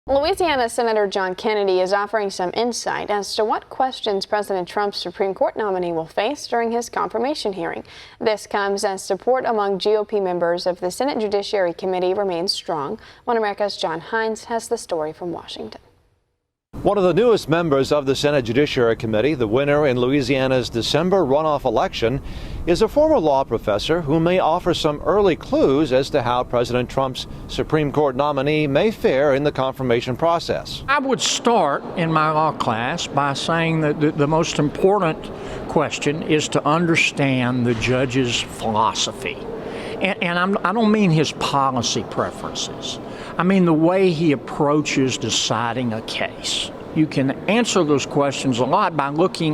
Louisiana Senator John Kennedy is offering some insight as to what questions President Trump's Supreme Court nominee will face during his confirmation hearing. This comes as support among GOP members of the Senate Judiciary Committee remains strong. One America's John Hines has the story from Washington. One of the newest members of the Senate Judiciary Committee, the winner in Louisiana's December runoff election, is a former law professor who may offer some early clues as to how President Trump's Supreme Court nominee may fare in the confirmation process. I would start in my law class by saying that the most important question is to understand the judge's philosophy. And I don't mean his policy preferences. I mean the way he approaches deciding a case. You can answer those questions a lot by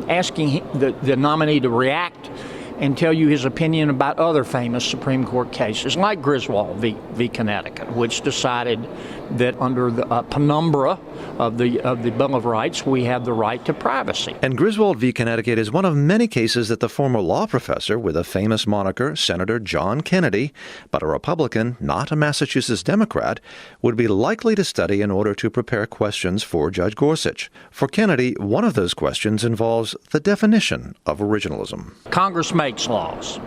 asking the nominee to react and tell you his opinion about other famous Supreme Court cases, like Griswold v. Connecticut, which decided that under the penumbra of the Bill of Rights, we have the right to privacy. And Griswold v. Connecticut is one of many cases that the former law professor with a famous moniker, Senator John Kennedy, but a Republican, not a Massachusetts Democrat, would be likely to study in order to prepare questions for Judge Gorsuch. For Kennedy, one of those questions involves the definition of originalism. Congress makes laws.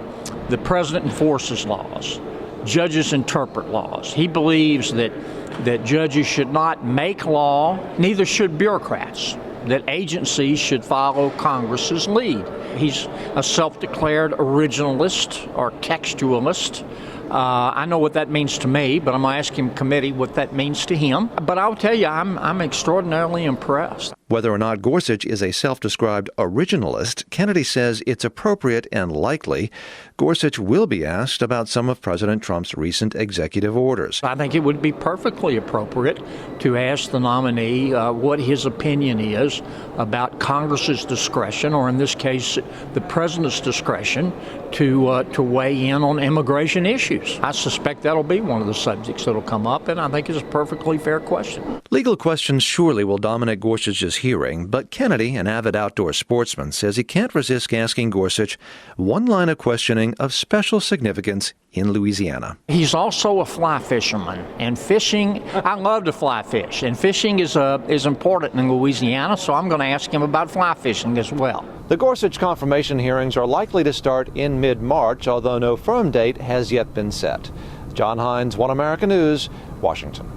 The president enforces laws. Judges interpret laws. He believes that judges should not make law, neither should bureaucrats, that agencies should follow Congress's lead. He's a self-declared originalist or textualist. I know what that means to me, but I'm asking committee what that means to him. But I'll tell you, I'm extraordinarily impressed. Whether or not Gorsuch is a self-described originalist, Kennedy says it's appropriate and likely Gorsuch will be asked about some of President Trump's recent executive orders. I think it would be perfectly appropriate to ask the nominee what his opinion is about Congress's discretion, or in this case, the president's discretion, to weigh in on immigration issues. I suspect that'll be one of the subjects that'll come up, and I think it's a perfectly fair question. Legal questions surely will dominate Gorsuch's hearing, but Kennedy, an avid outdoor sportsman, says he can't resist asking Gorsuch one line of questioning of special significance in Louisiana. He's also a fly fisherman, and fishing, I love to fly fish, and fishing is important in Louisiana, so I'm going to ask him about fly fishing as well. The Gorsuch confirmation hearings are likely to start in mid-March, although no firm date has yet been set. John Hines, One America News, Washington.